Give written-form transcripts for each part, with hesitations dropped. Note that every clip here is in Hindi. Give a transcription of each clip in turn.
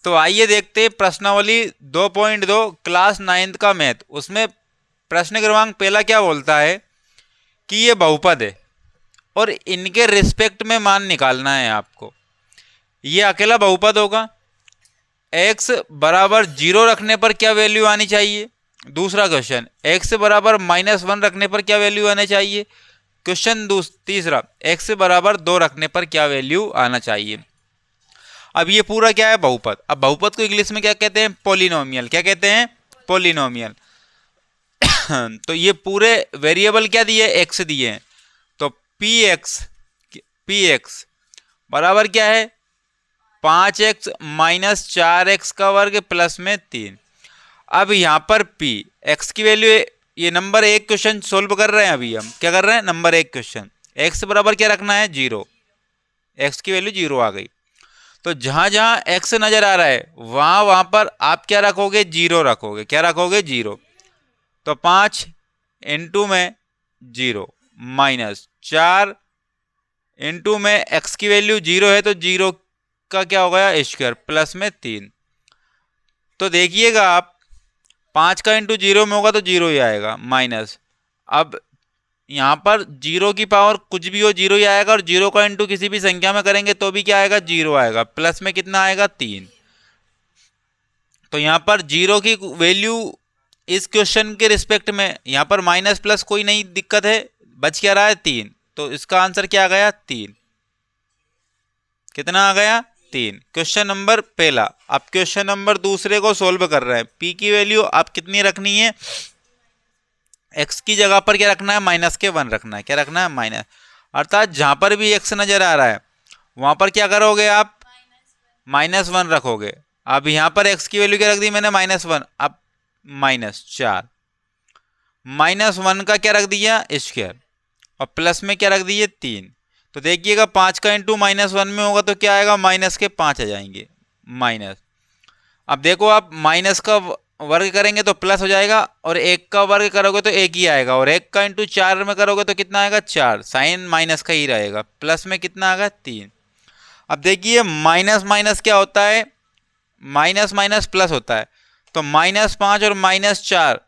तो आइए देखते हैं प्रश्नावली 2.2 क्लास 9th का मैथ। उसमें प्रश्न क्रमांक पहला क्या बोलता है कि ये बहुपद है और इनके रिस्पेक्ट में मान निकालना है आपको। ये अकेला बहुपद होगा, x बराबर 0 रखने पर क्या वैल्यू आनी चाहिए। दूसरा क्वेश्चन, x बराबर -1 रखने पर क्या वैल्यू आना चाहिए। क्वेश्चन तीसरा, x बराबर 2 रखने पर क्या वैल्यू आना चाहिए। अब ये पूरा क्या है, बहुपद। अब बहुपद को इंग्लिश में क्या कहते हैं, पॉलिनोमियल। क्या कहते हैं, पॉलिनोमियल। तो ये पूरे वेरिएबल क्या दिए, x दिए हैं। तो px बराबर क्या है, 5x माइनस 4x का वर्ग प्लस में 3। अब यहाँ पर p x की वैल्यू, ये नंबर 1 क्वेश्चन सोल्व कर रहे हैं। अभी हम क्या कर रहे हैं, नंबर 1 क्वेश्चन। x बराबर क्या रखना है, 0। x की वैल्यू 0 आ गई। तो जहां जहां x नजर आ रहा है वहां पर आप क्या रखोगे, 0 रखोगे। क्या रखोगे, 0। तो 5 इंटू में 0 माइनस 4 इंटू में x की वैल्यू 0 है तो 0 का क्या हो गया, स्क्वायर प्लस में 3। तो देखिएगा आप 5 का इंटू 0 में होगा तो 0 ही आएगा माइनस। अब यहाँ पर 0 की पावर कुछ भी हो 0 ही आएगा, और 0 का इंटू किसी भी संख्या में करेंगे तो भी क्या आएगा, 0 आएगा। प्लस में कितना आएगा, 3। तो यहाँ पर 0 की वैल्यू इस क्वेश्चन के रिस्पेक्ट में, यहाँ पर माइनस प्लस कोई नहीं दिक्कत है, बच क्या रहा है, 3। तो इसका आंसर क्या आ गया, 3। कितना आ गया, 3। क्वेश्चन नंबर पहला। अब क्वेश्चन नंबर दूसरे को सोल्व कर रहे हैं। p की वैल्यू आप कितनी रखनी है, x की जगह पर क्या रखना है, -1 रखना है। क्या रखना है, माइनस। अर्थात जहां पर भी x नजर आ रहा है वहां पर क्या करोगे आप, -1 रखोगे। अब यहां पर x की वैल्यू क्या रख दी मैंने, -1। अब -4 -1 का क्या रख दिया, स्क्वायर, और प्लस में क्या रख दिए, 3। तो देखिएगा 5 का इंटू -1 में होगा तो क्या आएगा, माइनस के 5 आ जाएंगे, माइनस। अब देखो आप माइनस का वर्ग करेंगे तो प्लस हो जाएगा, और 1 का वर्ग करोगे तो 1 ही आएगा, और 1 का इंटू 4 में करोगे तो कितना आएगा, 4। साइन माइनस का ही रहेगा। प्लस में कितना आएगा, 3। अब देखिए माइनस माइनस क्या होता है, माइनस माइनस प्लस होता है। तो -5 और -4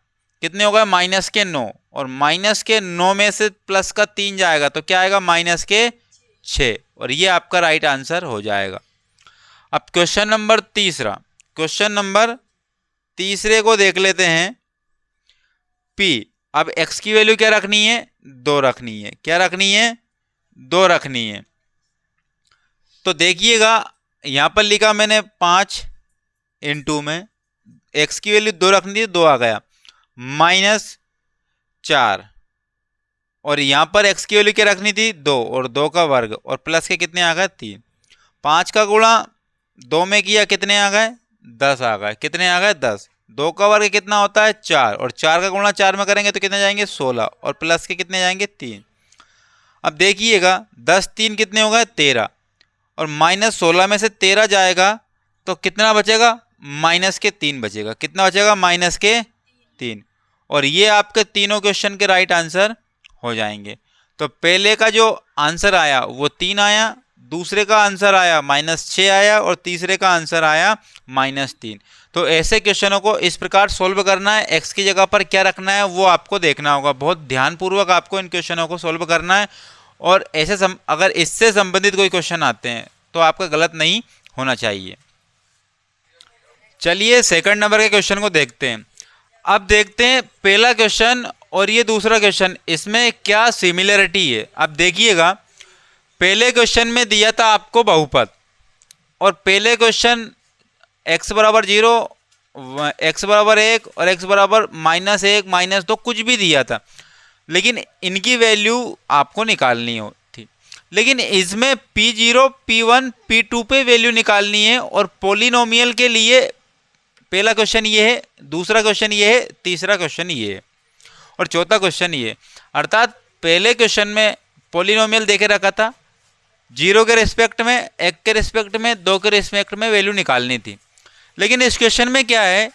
कितने हो गए, -9, और -9 में से प्लस का 3 जाएगा तो क्या आएगा, -6, और ये आपका राइट आंसर हो जाएगा। अब क्वेश्चन नंबर तीसरा, क्वेश्चन नंबर तीसरे को देख लेते हैं। p, अब x की वैल्यू क्या रखनी है, 2 रखनी है। क्या रखनी है, 2 रखनी है। तो देखिएगा यहां पर लिखा मैंने 5 इंटू में x की वैल्यू 2 रखनी थी, 2 आ गया, -4, और यहां पर x की वैल्यू क्या रखनी थी, 2, और 2 का वर्ग, और प्लस के कितने आ गए, 3। 5 का गुणा 2 में किया, कितने आ गए, 10 आ गए। कितने आ गए, 10। 2 का वर्ग कितना होता है, 4, और 4 का गुणा 4 में करेंगे तो कितने जाएंगे, 16, और प्लस के कितने जाएंगे, 3। अब देखिएगा 10 3 कितने हो गए, 13, और -16 में से 13 जाएगा तो कितना बचेगा, -3 बचेगा। कितना बचेगा, -3। और ये आपके तीनों क्वेश्चन के राइट आंसर हो जाएंगे। तो पहले का जो आंसर आया वो 3 आया, दूसरे का आंसर आया -6 आया, और तीसरे का आंसर आया -3। तो ऐसे क्वेश्चनों को इस प्रकार सोल्व करना है। x की जगह पर क्या रखना है वो आपको देखना होगा। बहुत ध्यानपूर्वक आपको इन क्वेश्चनों को सोल्व करना है, और ऐसे अगर इससे संबंधित कोई क्वेश्चन आते हैं तो आपका गलत नहीं होना चाहिए। चलिए सेकंड नंबर के क्वेश्चन को देखते हैं। अब देखते हैं पहला क्वेश्चन और ये दूसरा क्वेश्चन, इसमें क्या सिमिलरिटी है। अब देखिएगा पहले क्वेश्चन में दिया था आपको बहुपद, और पहले क्वेश्चन x बराबर 0, x बराबर 1 और x बराबर -1 -2 कुछ भी दिया था, लेकिन इनकी वैल्यू आपको निकालनी थी। लेकिन इसमें p0 p1 p2 पे वैल्यू निकालनी है। और पॉलिनोमियल के लिए पहला क्वेश्चन ये है, दूसरा क्वेश्चन ये है, तीसरा क्वेश्चन ये है, और चौथा क्वेश्चन ये। अर्थात पहले क्वेश्चन में पॉलिनोमियल देके रखा था, 0 के रिस्पेक्ट में, 1 के रिस्पेक्ट में, 2 के रिस्पेक्ट में वैल्यू निकालनी थी। लेकिन इस क्वेश्चन में क्या है,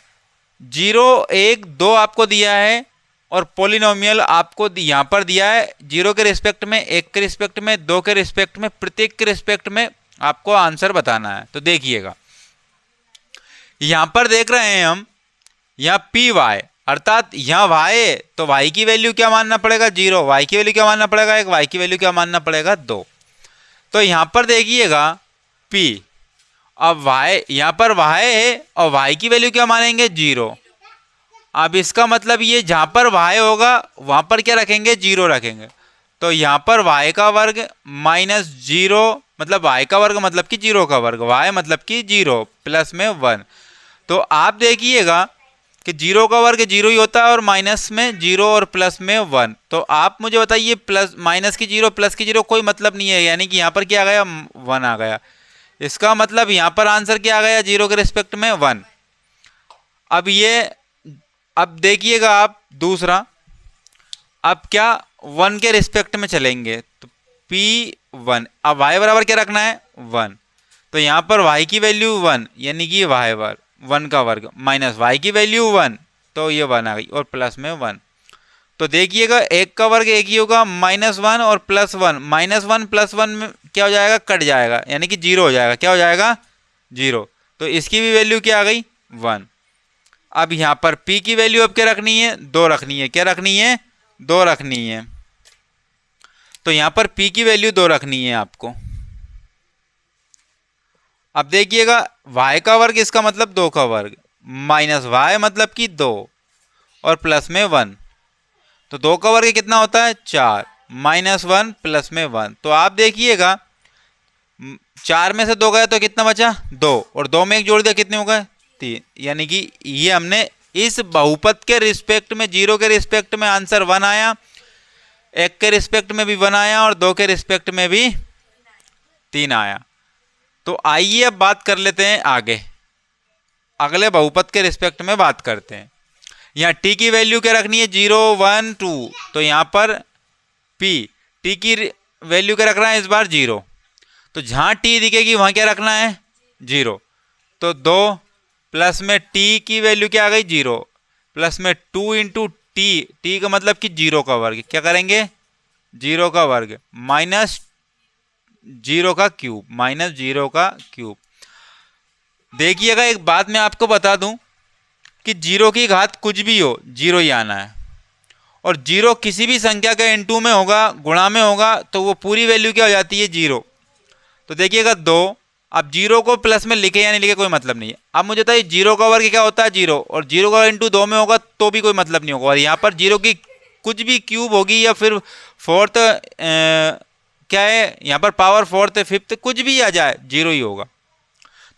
0 1 2 आपको दिया है, और पॉलिनोमियल आपको यहाँ पर दिया है 0 के रिस्पेक्ट में, 1 के रिस्पेक्ट में, 2 के रिस्पेक्ट में, प्रत्येक के रिस्पेक्ट में आपको आंसर बताना है। तो देखिएगा यहां पर देख रहे हैं हम, यहाँ पी वाई अर्थात यहाँ वाई है तो वाई की वैल्यू क्या मानना पड़ेगा 0, वाई की वैल्यू क्या मानना पड़ेगा 1, वाई की वैल्यू क्या मानना पड़ेगा 2। तो यहाँ पर देखिएगा पी, अब वाई यहाँ पर वाई है और वाई की वैल्यू क्या मानेंगे 0। अब इसका मतलब ये जहाँ पर वाई होगा वहाँ पर क्या रखेंगे 0 रखेंगे। तो यहाँ पर वाई का वर्ग माइनस 0 मतलब वाई का वर्ग मतलब कि 0 का वर्ग, वाई मतलब कि 0 प्लस में 1। तो आप देखिएगा कि 0 का वर्ग 0 ही होता है और माइनस में 0 और प्लस में 1। तो आप मुझे बताइए प्लस माइनस की 0 प्लस की 0 कोई मतलब नहीं है, यानी कि यहाँ पर क्या आ गया 1 आ गया। इसका मतलब यहाँ पर आंसर क्या आ गया 0 के रिस्पेक्ट में 1। अब देखिएगा आप दूसरा, अब क्या 1 के रिस्पेक्ट में चलेंगे तो P1, अब y बराबर क्या रखना है 1। तो यहाँ पर y की वैल्यू 1 यानी कि y वर्ग 1 का वर्ग माइनस y की वैल्यू 1 तो ये 1 आ गई और प्लस में 1। तो देखिएगा 1 का वर्ग 1 ही होगा, -1 और +1, -1 + 1 में क्या हो जाएगा कट जाएगा यानी कि 0 हो जाएगा। क्या हो जाएगा 0। तो इसकी भी वैल्यू क्या आ गई 1। अब यहाँ पर p की वैल्यू अब क्या रखनी है 2 रखनी है। क्या रखनी है 2 रखनी है। तो यहाँ पर p की वैल्यू 2 रखनी है आपको। अब देखिएगा y का वर्ग इसका मतलब 2 का वर्ग माइनस y मतलब कि 2 और प्लस में 1। तो 2 का वर्ग कितना होता है 4 -1 प्लस में 1। तो आप देखिएगा 4 में से 2 गया तो कितना बचा 2 और 2 में 1 जोड़ दिया कितने हो गए 3। यानी कि ये हमने इस बहुपद के रिस्पेक्ट में 0 के रिस्पेक्ट में आंसर 1 आया, 1 के रिस्पेक्ट में भी 1 आया और 2 के रिस्पेक्ट में भी 3 आया। तो आइए अब बात कर लेते हैं आगे, अगले बहुपद के रिस्पेक्ट में बात करते हैं। यहाँ t की वैल्यू क्या रखनी है 0 1 2। तो यहाँ पर t की वैल्यू क्या रखना है इस बार 0। तो जहाँ t दिखेगी वहाँ क्या रखना है 0। तो 2 प्लस में t की वैल्यू क्या आ गई 0 प्लस में 2 इंटू t का मतलब कि 0 का वर्ग, क्या करेंगे 0 का वर्ग माइनस 0 का क्यूब, माइनस 0 का क्यूब। देखिएगा एक बात मैं आपको बता दूं कि 0 की घात कुछ भी हो 0 ही आना है, और 0 किसी भी संख्या का इनटू में होगा गुणा में होगा तो वो पूरी वैल्यू क्या हो जाती है 0। तो देखिएगा 2, अब 0 को प्लस में लिखे या नहीं लिखे कोई मतलब नहीं है। अब मुझे बताइए 0 का वर्ग क्या होता है 0 और 0 का इंटू 2 में होगा तो भी कोई मतलब नहीं होगा। और यहाँ पर 0 की कुछ भी क्यूब होगी या फिर फोर्थ क्या है यहाँ पर पावर फोर्थ फिफ्थ कुछ भी आ जाए 0 ही होगा।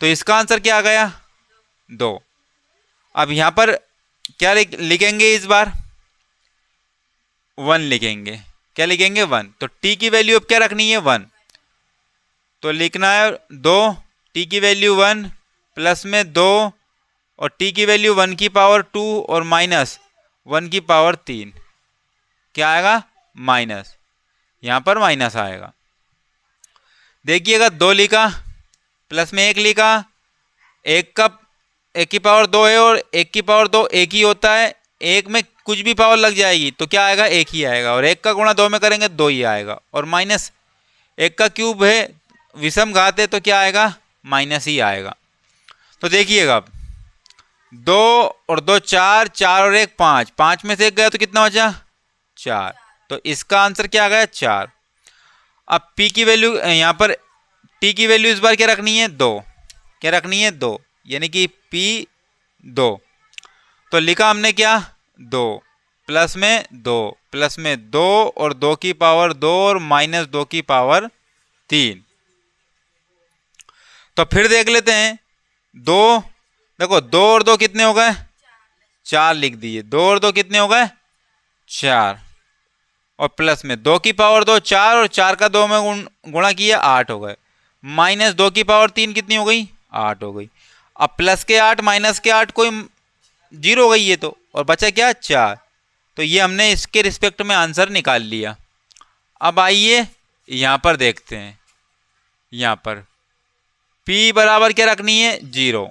तो इसका आंसर क्या आ गया 2। अब यहाँ पर क्या लिखेंगे इस बार 1 लिखेंगे। क्या लिखेंगे 1। तो t की वैल्यू अब क्या रखनी है 1। तो लिखना है 2 t की वैल्यू 1 प्लस में 2 और t की वैल्यू 1 की पावर 2 और माइनस 1 की पावर 3। क्या आएगा माइनस, यहाँ पर माइनस आएगा। देखिएगा 2 लिखा प्लस में 1 लिखा, 1 की पावर 2 है और 1 की पावर 2 1 ही होता है, 1 में कुछ भी पावर लग जाएगी तो क्या आएगा 1 ही आएगा, और 1 का गुणा 2 में करेंगे 2 ही आएगा, और माइनस 1 का क्यूब है विषम घात है तो क्या आएगा माइनस ही आएगा। तो देखिएगा अब 2 और 2 4, 4 और 1 5, 5 में से 1 गया तो कितना बचा 4। तो इसका आंसर क्या आ गया 4। अब p की वैल्यू यहाँ पर t की वैल्यू इस बार क्या रखनी है 2। क्या रखनी है 2 यानी कि p 2। तो लिखा हमने क्या 2 प्लस में 2 और 2 की पावर 2 और माइनस 2 की पावर 3। तो फिर देख लेते हैं 2, देखो 2 और 2 कितने हो गए 4 लिख दिए, 2 और 2 कितने हो गए 4 और प्लस में 2 की पावर 2 4 और 4 का 2 में गुणा किया 8 हो गए, माइनस 2 की पावर 3 कितनी हो गई 8 हो गई। अब प्लस के 8 माइनस के 8 कोई 0 हो गई ये तो, और बचा क्या 4। तो ये हमने इसके रिस्पेक्ट में आंसर निकाल लिया। अब आइए यहाँ पर देखते हैं, यहाँ पर p बराबर क्या रखनी है 0।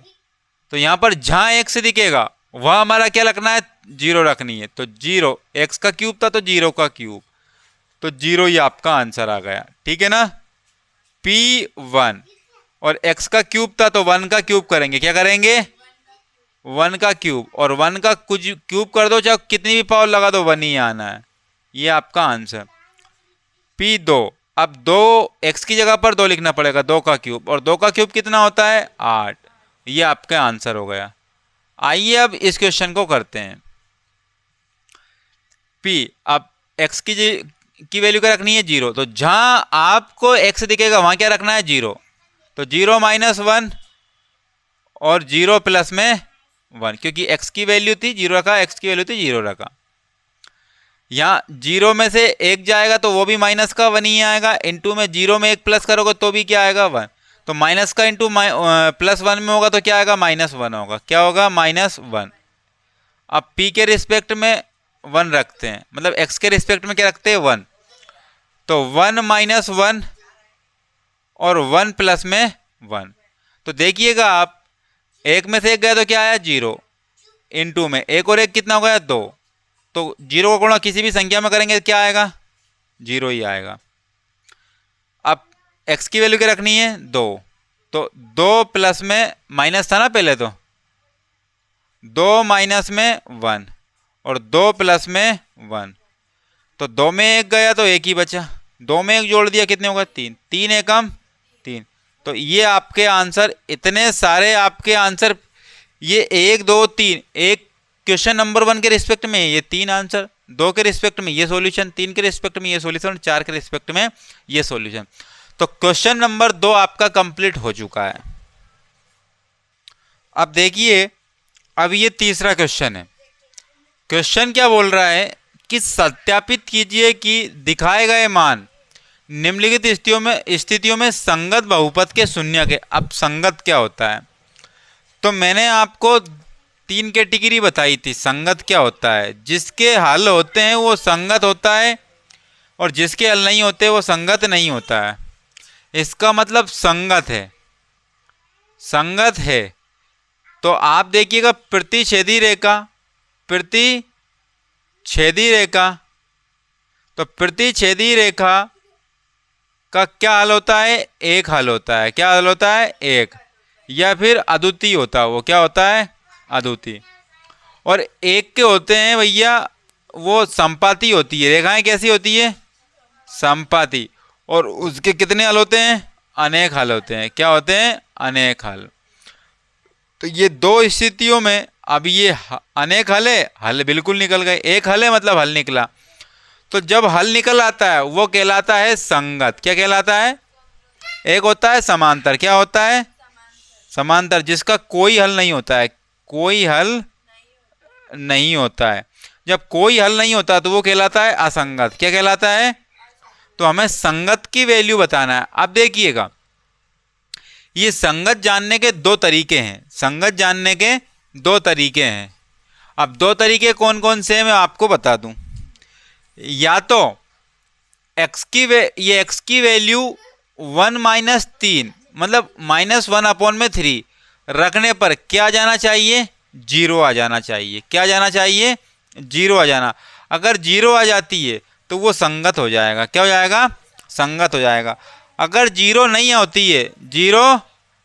तो यहाँ पर जहाँ x दिखेगा वह हमारा क्या रखना है 0 रखनी है। तो 0 x का क्यूब था तो 0 का क्यूब, तो 0 ही आपका आंसर आ गया। ठीक है ना, P1 और x का क्यूब था तो 1 का क्यूब करेंगे, क्या करेंगे 1 का क्यूब, और 1 का कुछ क्यूब कर दो चाहे कितनी भी पावर लगा दो 1 ही आना है। ये आपका आंसर P2। अब 2 x की जगह पर 2 लिखना पड़ेगा, 2 का क्यूब, और 2 का क्यूब कितना होता है 8। ये आपका आंसर हो गया। आइए अब इस क्वेश्चन को करते हैं। P अब x की वैल्यू क्या रखनी है 0, तो जहां आपको x दिखेगा वहां क्या रखना है 0, तो 0 माइनस 1 और 0 प्लस में 1, क्योंकि x की वैल्यू थी 0 रखा, x की वैल्यू थी 0 रखा। यहाँ 0 में से 1 जाएगा तो वो भी माइनस का 1 ही आएगा, इंटू में 0 में 1 प्लस करोगे तो भी क्या आएगा 1, तो माइनस का इंटू प्लस 1 में होगा तो क्या आएगा -1 होगा, क्या होगा -1। अब p के रिस्पेक्ट में 1 रखते हैं, मतलब x के रिस्पेक्ट में क्या रखते हैं 1, तो 1 माइनस 1 और 1 प्लस में 1, तो देखिएगा आप 1 में से 1 गया तो क्या आया 0, इंटू में 1 और 1 कितना हो गया 2, तो 0 को गुणा किसी भी संख्या में करेंगे क्या आएगा 0 ही आएगा। अब x की वैल्यू क्या रखनी है 2, तो 2 प्लस में माइनस था ना पहले, तो 2 माइनस में 1 और 2 प्लस में 1, तो 2 में 1 गया तो 1 ही बचा, 2 में 1 जोड़ दिया कितने होगा 3, 3 एकम 3। तो ये आपके आंसर, इतने सारे आपके आंसर, ये 1 2 3, एक क्वेश्चन नंबर 1 के रिस्पेक्ट में ये 3 आंसर, 2 के रिस्पेक्ट में ये सॉल्यूशन, 3 के रिस्पेक्ट में ये सॉल्यूशन, 4 के रिस्पेक्ट में ये सॉल्यूशन। तो क्वेश्चन नंबर 2 आपका कंप्लीट हो चुका है। अब देखिए, अब ये तीसरा क्वेश्चन है। क्वेश्चन क्या बोल रहा है कि सत्यापित कीजिए कि दिखाए गए मान निम्नलिखित स्थितियों में संगत बहुपद के शून्य के। अब संगत क्या होता है, तो मैंने आपको 3 कैटेगरी बताई थी। संगत क्या होता है, जिसके हल होते हैं वो संगत होता है, और जिसके हल नहीं होते वो संगत नहीं होता है। इसका मतलब संगत है, संगत है। तो आप देखिएगा प्रतिच्छेदी रेखा, प्रतिच्छेदी रेखा, तो प्रतिच्छेदी रेखा का क्या हल होता है, एक हल होता है। क्या हल होता है, एक, या फिर अद्वितीय होता है, वो क्या होता है अद्वितीय। और एक के होते हैं भैया वो संपाती होती है, रेखाएं कैसी होती है संपाती, और उसके कितने हल होते हैं अनेक हल होते हैं। क्या होते हैं अनेक हल। तो ये 2 स्थितियों में, अब ये अनेक हल है, हल बिल्कुल निकल गए, एक हल है मतलब हल निकला। तो जब हल निकल आता है वो कहलाता है संगत। क्या कहलाता है, एक होता है समांतर, क्या होता है समांतर, जिसका कोई हल नहीं होता है, कोई हल नहीं होता है। जब कोई हल नहीं होता तो वो कहलाता है असंगत। क्या कहलाता है, तो हमें संगत की वैल्यू बताना है। अब देखिएगा, ये संगत जानने के 2 तरीके हैं, संगत जानने के 2 तरीके हैं। अब 2 तरीके कौन कौन से हैं मैं आपको बता दूं। या तो x की वैल्यू 1 माइनस 3 मतलब -1/3 रखने पर क्या जाना चाहिए 0 आ जाना चाहिए। क्या जाना चाहिए 0 आ जाना। अगर 0 आ जाती है तो वो संगत हो जाएगा। क्या हो जाएगा संगत हो जाएगा। अगर 0 नहीं होती है, 0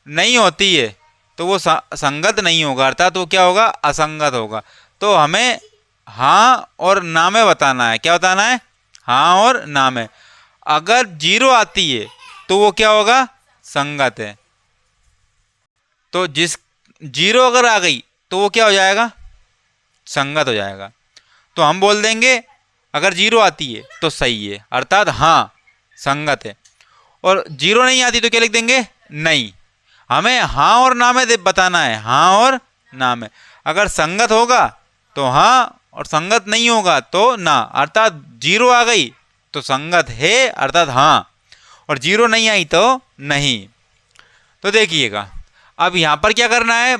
नहीं होती है तो वो संगत नहीं होगा, अर्थात वो क्या होगा असंगत होगा। तो हमें हाँ और ना में बताना है। क्या बताना है हाँ और ना में। अगर 0 आती है तो वो क्या होगा संगत है। तो जिस 0 अगर आ गई तो वो क्या हो जाएगा संगत हो जाएगा। तो हम बोल देंगे अगर 0 आती है तो सही है, अर्थात हाँ संगत है। और 0 नहीं आती तो क्या लिख देंगे नहीं। हमें हाँ और ना में बताना है, हाँ और ना में। अगर संगत होगा तो हाँ और संगत नहीं होगा तो ना, अर्थात 0 आ गई तो संगत है अर्थात हाँ, और 0 नहीं आई तो नहीं। तो देखिएगा अब यहाँ पर क्या करना है,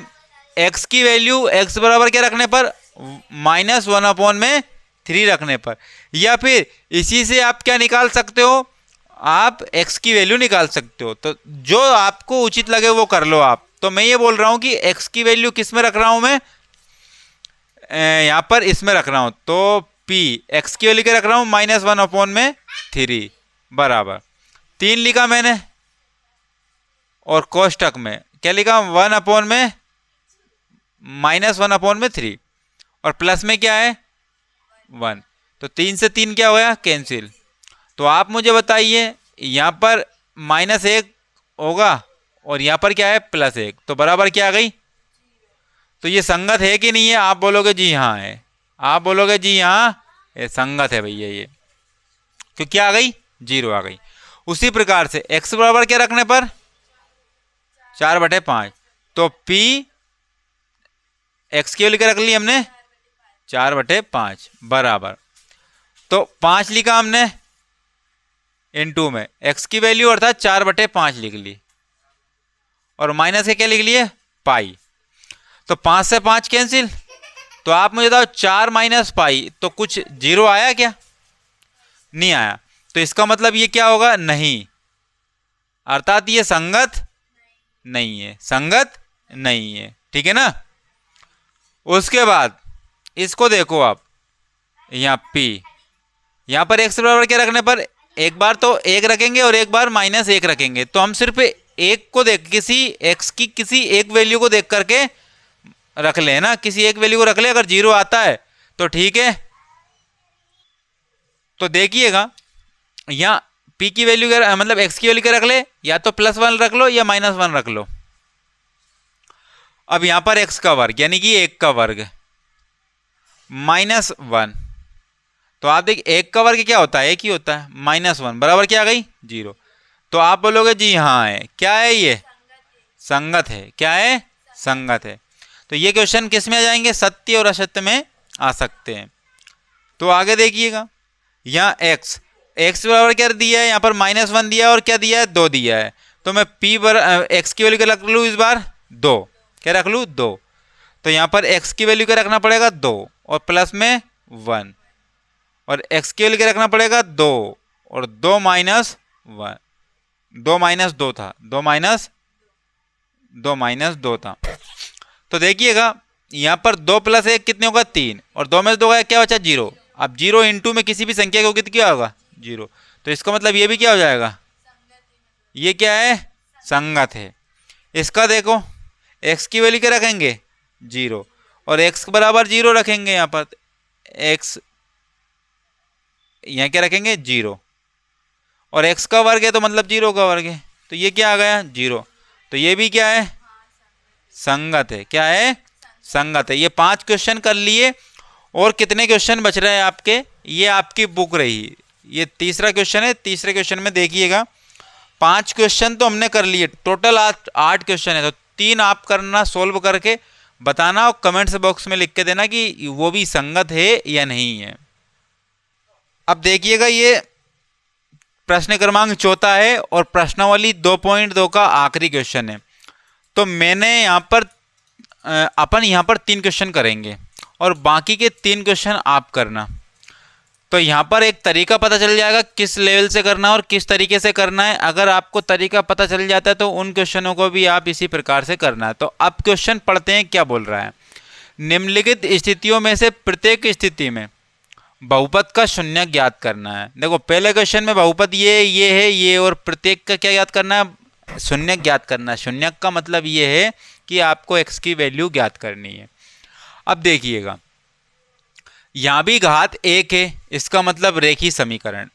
x की वैल्यू x बराबर क्या रखने पर -1/3 रखने पर, या फिर इसी से आप क्या निकाल सकते हो, आप x की वैल्यू निकाल सकते हो। तो जो आपको उचित लगे वो कर लो आप। तो मैं ये बोल रहा हूँ कि x की वैल्यू किस में रख रहा हूँ मैं, यहाँ पर इसमें रख रहा हूँ। तो p x की वैल्यू क्या रख रहा हूँ -1/3 बराबर 3 लिखा मैंने, और कोष्टक में क्या लिखा, 1 में -1/3 और प्लस में क्या है 1। तो 3 से 3 क्या हो गया, कैंसिल। तो आप मुझे बताइए यहाँ पर -1 होगा और यहाँ पर क्या है +1, तो बराबर क्या आ गई। तो ये संगत है कि नहीं है, आप बोलोगे जी हाँ है, आप बोलोगे जी हाँ ये संगत है भैया ये, क्यों क्या आ गई 0 आ गई। उसी प्रकार से x बराबर क्या रखने पर 4/5, तो p x की वैल्यू क्या रख ली हमने 4/5 बराबर, तो 5 लिखा हमने इनटू में x की वैल्यू अर्थात 4/5 लिख ली और माइनस के क्या लिख लिए पाई। तो 5 से 5 कैंसिल। तो आप मुझे बताओ 4 - पाई, तो कुछ 0 आया क्या, नहीं आया। तो इसका मतलब ये क्या होगा, नहीं, अर्थात ये संगत नहीं है, संगत नहीं है, ठीक है ना। उसके बाद इसको देखो आप, यहाँ p, यहाँ पर x बराबर क्या रखने पर एक बार तो 1 रखेंगे और एक बार -1 रखेंगे, तो हम सिर्फ एक को देख, किसी x की किसी एक वैल्यू को देख करके रख ले ना, किसी एक वैल्यू को रख ले, अगर 0 आता है तो ठीक है। तो देखिएगा यहाँ p की वैल्यू क्या, मतलब x की वैल्यू क्या रख ले, या तो +1 रख लो या -1 रख लो। अब यहाँ पर x का वर्ग यानी कि 1 का वर्ग -1, तो आप देखिए 1 का वर्ग क्या होता है, 1 ही होता है, -1 बराबर क्या आ गई 0। तो आप बोलोगे जी हाँ है, क्या है ये संगत है, क्या है संगत है। तो ये क्वेश्चन किस में आ जाएंगे, सत्य और असत्य में आ सकते हैं। तो आगे देखिएगा, यहाँ x बराबर क्या दिया है, यहाँ पर -1 दिया है और क्या दिया है 2 दिया है। तो मैं p पर x की वैल्यू क्या रख लूँ इस बार 2, क्या रख लूँ 2। तो यहाँ पर x की वैल्यू क्या रखना पड़ेगा 2 और प्लस में 1, और x की वैल्यू क्या रखना पड़ेगा 2 और 2 - 1, 2 - 2 था, 2 - 2 था। तो देखिएगा यहाँ पर 2 + 1 कितने होगा 3 और 2 में से 2 का क्या बचा 0। अब 0 इंटू में किसी भी संख्या के होगी तो क्या होगा 0। तो इसका मतलब ये भी क्या हो जाएगा, ये क्या है संगत है। इसका देखो x की वैल्यू क्या रखेंगे 0 और x बराबर 0 रखेंगे, यहाँ पर x यहाँ क्या रखेंगे 0 और x का वर्ग है तो मतलब 0 का वर्ग है, तो ये क्या आ गया 0। तो ये भी क्या है संगत है, क्या है संगत है। ये 5 क्वेश्चन कर लिए और कितने क्वेश्चन बच रहे हैं आपके, ये आपकी बुक रही, ये तीसरा क्वेश्चन है। तीसरे क्वेश्चन में देखिएगा 5 क्वेश्चन तो हमने कर लिए, टोटल 8 क्वेश्चन है। तो 3 आप करना, सोल्व करके बताना और कमेंट्स बॉक्स में लिख के देना कि वो भी संगत है या नहीं है। अब देखिएगा ये प्रश्न क्रमांक 4 है और प्रश्नावली 2.2 का आखिरी क्वेश्चन है। तो मैंने यहाँ पर अपन यहाँ पर 3 क्वेश्चन करेंगे और बाकी के 3 क्वेश्चन आप करना। तो यहाँ पर एक तरीका पता चल जाएगा किस लेवल से करना है और किस तरीके से करना है। अगर आपको तरीका पता चल जाता है तो उन क्वेश्चनों को भी आप इसी प्रकार से करना है। तो अब क्वेश्चन पढ़ते हैं क्या बोल रहा है। निम्नलिखित स्थितियों में से प्रत्येक स्थिति में बहुपद का शून्य ज्ञात करना है। देखो पहले क्वेश्चन में बहुपद ये है ये, और प्रत्येक का क्या ज्ञात करना है, शून्य ज्ञात करना है। शून्य का मतलब ये है कि आपको x की वैल्यू ज्ञात करनी है। अब देखिएगा यहाँ भी घात 1 है, इसका मतलब रेखी समीकरण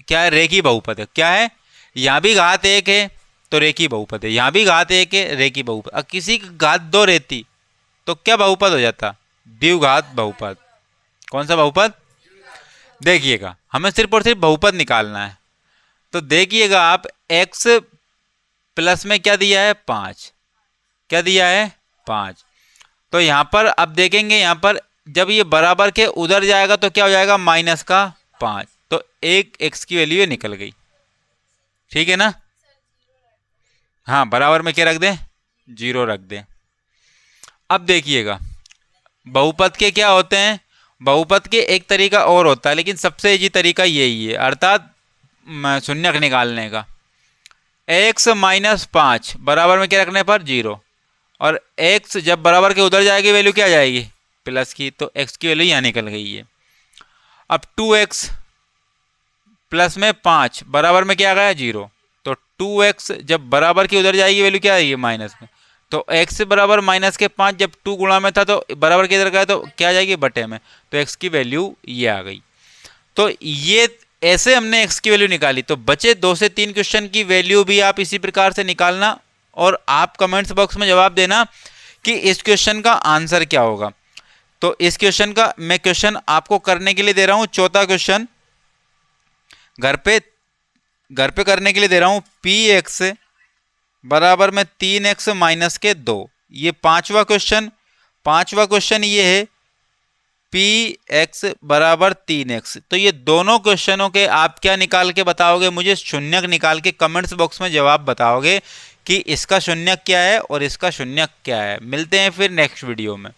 क्या है, रेखी बहुपद है। क्या है, यहाँ भी घात 1 है तो रेखी बहुपद है, यहाँ भी घात 1 है रेखी बहुपद। अब किसी की घात 2 रहती तो क्या बहुपद हो जाता, द्विघात बहुपद। कौन सा बहुपद, देखिएगा हमें सिर्फ और सिर्फ बहुपद निकालना है। तो देखिएगा आप x प्लस में क्या दिया है 5, क्या दिया है 5। तो यहाँ पर अब देखेंगे, यहाँ पर जब ये बराबर के उधर जाएगा तो क्या हो जाएगा -5, तो एक x की वैल्यू निकल गई, ठीक है ना। हाँ बराबर में क्या रख दें 0 रख दें। अब देखिएगा बहुपद के क्या होते हैं, बहुपद के एक तरीका और होता है लेकिन सबसे इजी तरीका यही है, अर्थात शून्यक निकालने का। x - 5 बराबर में क्या रखने पर 0, और x जब बराबर के उधर जाएगी वैल्यू क्या आ जाएगी प्लस की, तो x की वैल्यू यहाँ निकल गई है। अब 2x प्लस में 5 बराबर में क्या आ गया 0, तो 2x जब बराबर की उधर जाएगी वैल्यू क्या आएगी माइनस में, तो x बराबर माइनस के 5 जब 2 गुणा में था तो बराबर के इधर गया तो क्या आ जाएगी बटे में, तो x की वैल्यू ये आ गई। तो ये ऐसे हमने x की वैल्यू निकाली। तो बचे 2 से 3 क्वेश्चन की वैल्यू भी आप इसी प्रकार से निकालना और आप कमेंट्स बॉक्स में जवाब देना कि इस क्वेश्चन का आंसर क्या होगा। तो इस क्वेश्चन का मैं क्वेश्चन आपको करने के लिए दे रहा हूं, चौथा क्वेश्चन घर पे करने के लिए दे रहा हूं। px बराबर में 3x माइनस के 2, ये पांचवा क्वेश्चन ये है px बराबर 3x। तो ये दोनों क्वेश्चनों के आप क्या निकाल के बताओगे, मुझे शून्यक निकाल के कमेंट्स बॉक्स में जवाब बताओगे कि इसका शून्यक क्या है और इसका शून्यक क्या है। मिलते हैं फिर नेक्स्ट वीडियो में।